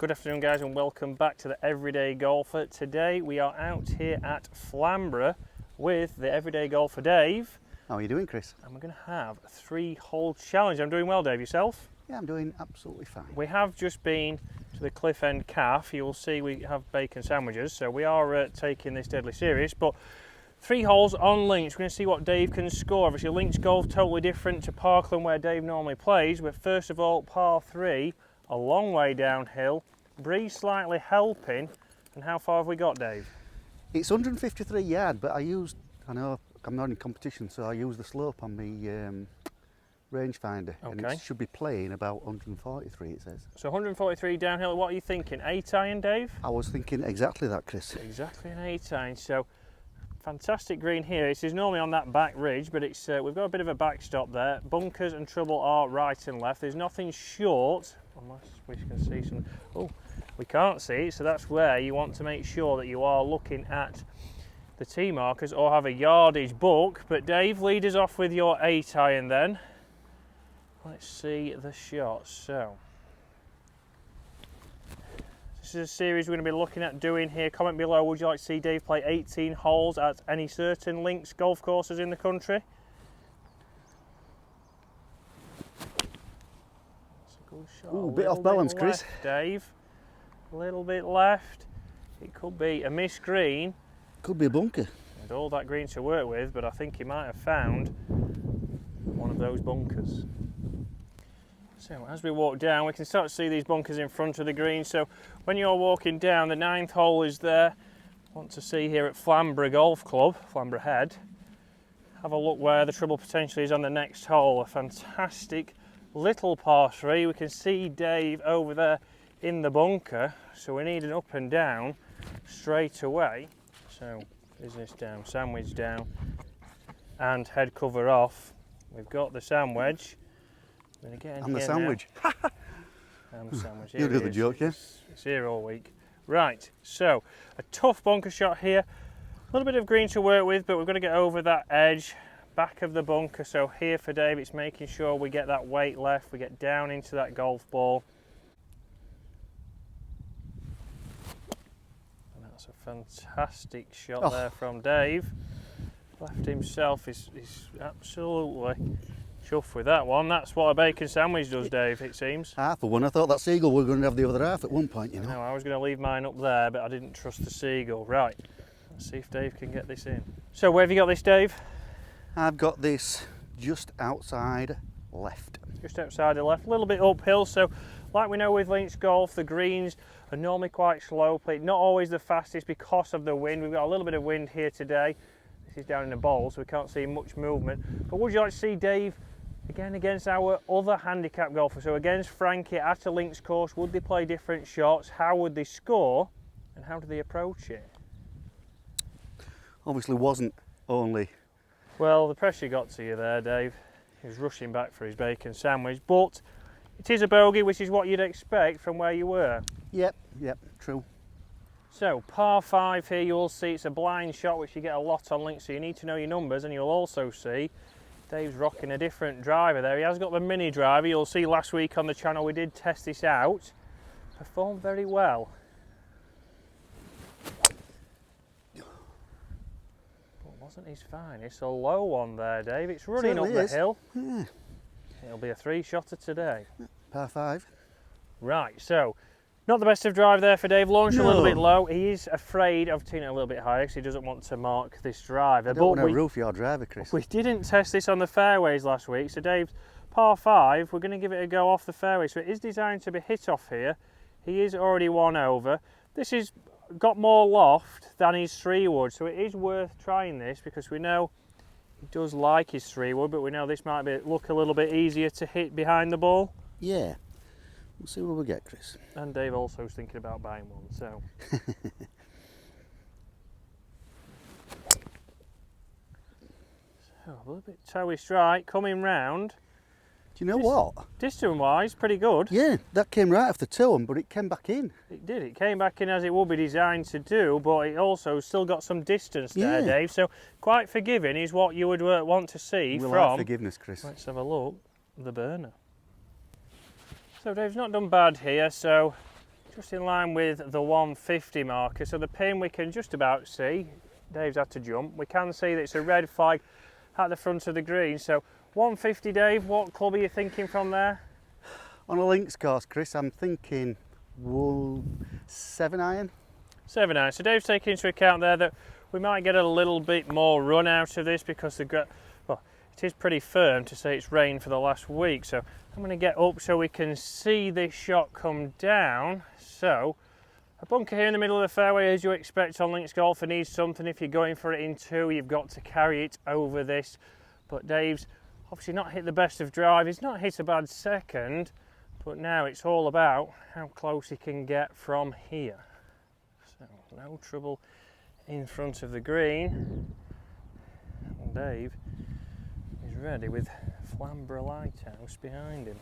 Good afternoon guys and welcome back to the Everyday Golfer. Today we are out here at Flamborough with the Everyday Golfer Dave. How are you doing, Chris? And we're going to have a 3-hole challenge. I'm doing well, Dave. Yourself? Yeah, I'm doing absolutely fine. We have just been to the Cliff End Calf. You will see we have bacon sandwiches, so we are taking this deadly serious. But 3 holes on links. We're going to see what Dave can score. Obviously, links golf totally different to Parkland where Dave normally plays. But first of all, par 3, a long way downhill. Breeze slightly helping. And how far have we got, Dave? It's 153 yards, but I know I'm not in competition, so I use the slope on my rangefinder, and it should be playing about 143, it says. So 143 downhill. What are you thinking? 8-iron, Dave? I was thinking exactly that, Chris. Exactly an 8-iron. So fantastic green here. This is normally on that back ridge, but it's we've got a bit of a backstop there. Bunkers and trouble are right and left. There's nothing short, unless we can see some. Oh, we can't see it, so that's where you want to make sure that you are looking at the tee markers or have a yardage book. But Dave, lead us off with your 8-iron then. Let's see the shots. So this is a series we're going to be looking at doing here. Comment below, would you like to see Dave play 18 holes at any certain links golf courses in the country? That's a good shot. Ooh, a bit off balance, Chris. Dave, a little bit left. It could be a missed green. Could be a bunker. And all that green to work with, but I think he might have found one of those bunkers. So as we walk down, we can start to see these bunkers in front of the green. So when you're walking down, the 9th hole is there. Want to see here at Flamborough Golf Club, Flamborough Head. Have a look where the trouble potentially is on the next hole. A fantastic little par 3. We can see Dave over there in the bunker. So we need an up and down straight away. So business down, sandwich down, and head cover off. We've got the sand wedge. I'm the sandwich. I'm the sandwich. You'll do the joke, yeah? It's here all week. Right, so a tough bunker shot here. A little bit of green to work with, but we've got to get over that edge, back of the bunker. So here for Dave, it's making sure we get that weight left, we get down into that golf ball. And that's a fantastic shot there from Dave. Left himself is absolutely chuffed with that one. That's what a bacon sandwich does, Dave, it seems. Half of one. I thought that seagull were going to have the other half at one point, you know. No, I was going to leave mine up there, but I didn't trust the seagull. Right, let's see if Dave can get this in. So where have you got this, Dave? I've got this just outside left. Just outside the left, a little bit uphill. So like we know with links golf, the greens are normally quite slopey, not always the fastest because of the wind. We've got a little bit of wind here today. This is down in the bowl, so we can't see much movement. But would you like to see Dave again against our other handicap golfer? So against Frankie at a links course, would they play different shots? How would they score? And how do they approach it? Obviously wasn't only... Well, the pressure got to you there, Dave. He was rushing back for his bacon sandwich, but it is a bogey, which is what you'd expect from where you were. Yep, true. So, par 5 here, you'll see it's a blind shot, which you get a lot on links, so you need to know your numbers, and you'll also see Dave's rocking a different driver there. He has got the mini driver. You'll see last week on the channel we did test this out. Performed very well. But wasn't his finest. A low one there, Dave. It's running up the hill. Yeah. It'll be a 3-shotter today. Par 5. Right, so not the best of drive there for Dave. Launched a little bit low. He is afraid of teeing it a little bit higher because he doesn't want to mark this driver. I don't want to roof your driver, Chris. We didn't test this on the fairways last week, so Dave's par 5, we're going to give it a go off the fairway. So it is designed to be hit off here. He is already 1 over. This has got more loft than his 3-wood, so it is worth trying this because we know he does like his 3-wood, but we know this might look a little bit easier to hit behind the ball. Yeah. We'll see what we get, Chris. And Dave also is thinking about buying one, so. So a little bit toey strike coming round. Do you know what? Distance wise, pretty good. Yeah, that came right off the toe, but it came back in. It did. It came back in as it would be designed to do, but it also still got some distance there, Dave. So quite forgiving is what you would want to see we'll from. Like forgiveness, Chris. Let's have a look. The burner. So Dave's not done bad here. So just in line with the 150 marker. So the pin we can just about see. Dave's had to jump. We can see that it's a red flag at the front of the green. So 150, Dave, what club are you thinking from there? On a links course, Chris, I'm thinking 7 iron. 7 iron. So Dave's taking into account there that we might get a little bit more run out of this because well, it is pretty firm to say it's rained for the last week. So I'm going to get up so we can see this shot come down. So a bunker here in the middle of the fairway, as you expect on links golf, needs something. If you're going for it in 2, you've got to carry it over this. But Dave's obviously not hit the best of drive. He's not hit a bad second, but now it's all about how close he can get from here. So no trouble in front of the green. And Dave is ready with Flamborough Lighthouse behind him.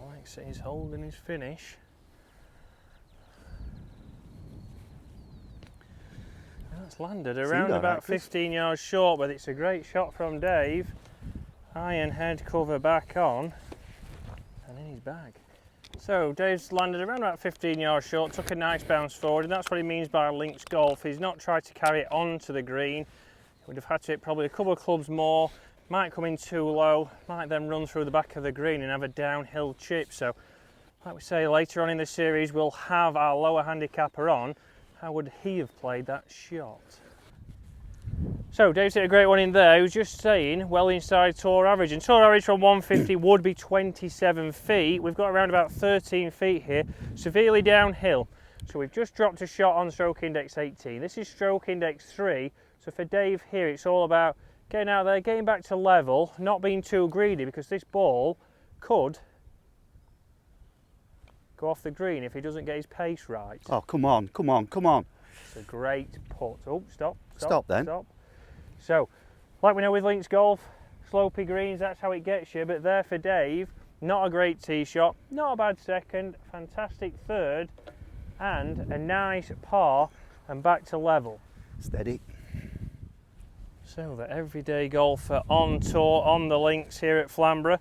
Like he's holding his finish. That's landed around about 15 yards short, but it's a great shot from Dave. Iron head cover back on and in his bag. So Dave's landed around about 15 yards short, took a nice bounce forward, and that's what he means by links golf. He's not tried to carry it onto the green. He would have had to hit probably a couple of clubs more, might come in too low, might then run through the back of the green and have a downhill chip. So like we say, later on in the series we'll have our lower handicapper on. How would he have played that shot? So Dave's hit a great one in there. He was just saying well inside tour average, and tour average from 150 would be 27 feet. We've got around about 13 feet here, severely downhill. So we've just dropped a shot on stroke index 18. This is stroke index 3. So for Dave here, it's all about getting out there, getting back to level, not being too greedy, because this ball could go off the green if he doesn't get his pace right. Oh, come on, come on, come on. It's a great putt. Oh, stop. Stop then. Stop. So, like we know with links golf, slopey greens, that's how it gets you. But there for Dave, not a great tee shot, not a bad second, fantastic third, and a nice par and back to level. Steady. So the everyday golfer on tour on the links here at Flamborough.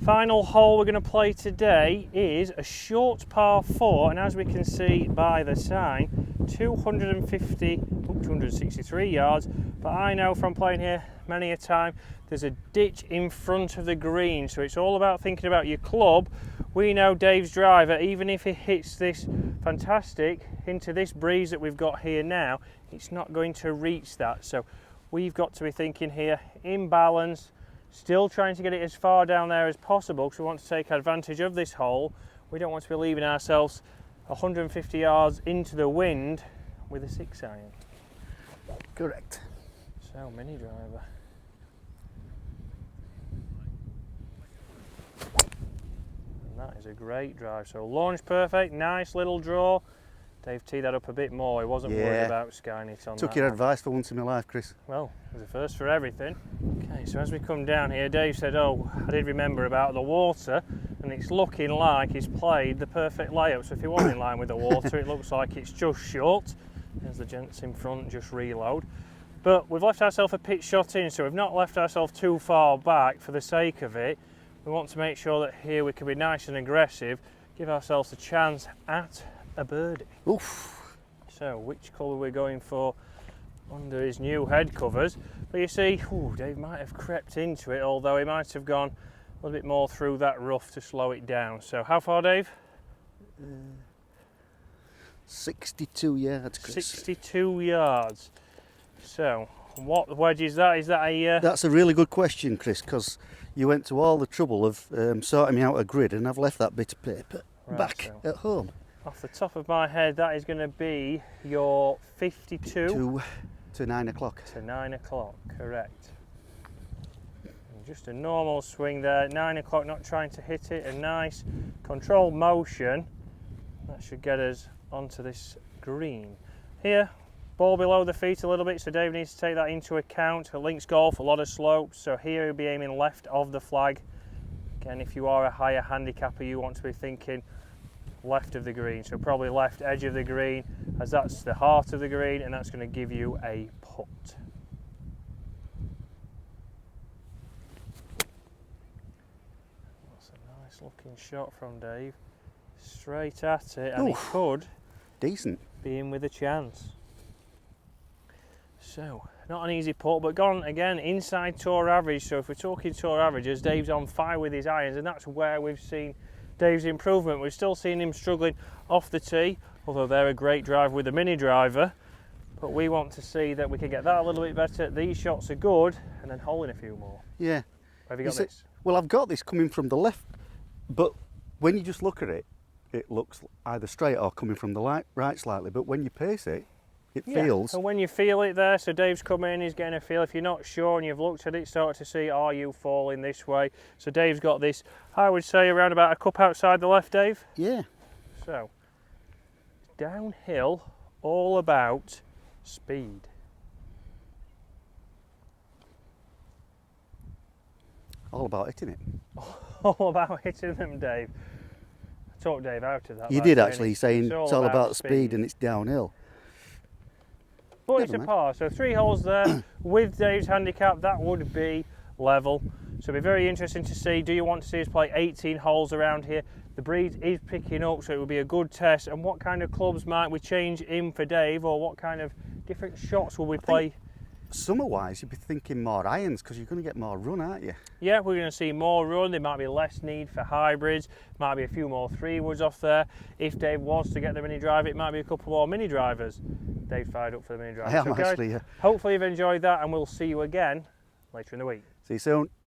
Final hole we're going to play today is a short par 4, and as we can see by the sign, 263 yards. But I know from playing here many a time, there's a ditch in front of the green, so it's all about thinking about your club. We know Dave's driver, even if he hits this fantastic into this breeze that we've got here now, it's not going to reach that. So we've got to be thinking here in balance, still trying to get it as far down there as possible because we want to take advantage of this hole. We don't want to be leaving ourselves 150 yards into the wind with a 6 iron. Correct. So mini driver. And that is a great drive. So launch perfect, nice little draw. Dave teed that up a bit more. He wasn't worried about skying it on Took that your one. advice for once in my life, Chris. Well, there's a first for everything. Okay, so as we come down here, Dave said, oh, I did remember about the water, and it's looking like he's played the perfect layup. So if he was in line with the water, it looks like it's just short. There's the gents in front, just reload. But we've left ourselves a pitch shot in, so we've not left ourselves too far back for the sake of it. We want to make sure that here we can be nice and aggressive, give ourselves a chance at a birdie. Oof. So which colour we're going for under his new head covers. But you see, Dave might have crept into it, although he might have gone a little bit more through that rough to slow it down. So how far, Dave? 62 yards, Chris. 62 yards. So what wedge is that? Is that a... That's a really good question, Chris, because you went to all the trouble of sorting me out a grid, and I've left that bit of paper back at home. Off the top of my head, that is going to be your 52 to 9 o'clock. To 9 o'clock, correct. And just a normal swing there, 9 o'clock, not trying to hit it, a nice controlled motion. That should get us onto this green. Here, ball below the feet a little bit, so Dave needs to take that into account. Links golf, a lot of slopes, so here he'll be aiming left of the flag. Again, if you are a higher handicapper, you want to be thinking left of the green, so probably left edge of the green, as that's the heart of the green, and that's going to give you a putt. Nice looking shot from Dave. Straight at it, and Oof. it could Decent. be in with a chance. So, not an easy putt, but gone again inside tour average. So if we're talking tour averages, Dave's on fire with his irons, and that's where we've seen Dave's improvement. We've still seen him struggling off the tee, although they're a great drive with the mini driver. But we want to see that we can get that a little bit better. These shots are good, and then hole in a few more. Yeah. Have you got this? Well, I've got this coming from the left, but when you just look at it, it looks either straight or coming from the right slightly. But when you pace it, it feels. And when you feel it there, so Dave's come in, he's getting a feel. If you're not sure and you've looked at it, start to see, are you falling this way? So Dave's got this, I would say, around about a cup outside the left, Dave. Yeah. So, downhill, all about speed. All about hitting it. All about hitting them, Dave. I talked Dave out of that. You did actually, saying it's all about speed and it's downhill. But it's a par, so 3 holes there. With Dave's handicap, that would be level. So it'll be very interesting to see, do you want to see us play 18 holes around here? The breeze is picking up, so it will be a good test. And what kind of clubs might we change in for Dave, or what kind of different shots will we play? Summer-wise, you'd be thinking more irons, because you're going to get more run, aren't you? Yeah, we're going to see more run. There might be less need for hybrids. Might be a few more 3-woods off there. If Dave wants to get the mini drive, it might be a couple more mini drivers. Dave fired up for the mini drive. I am so guys, actually, yeah. Hopefully you've enjoyed that, and we'll see you again later in the week. See you soon.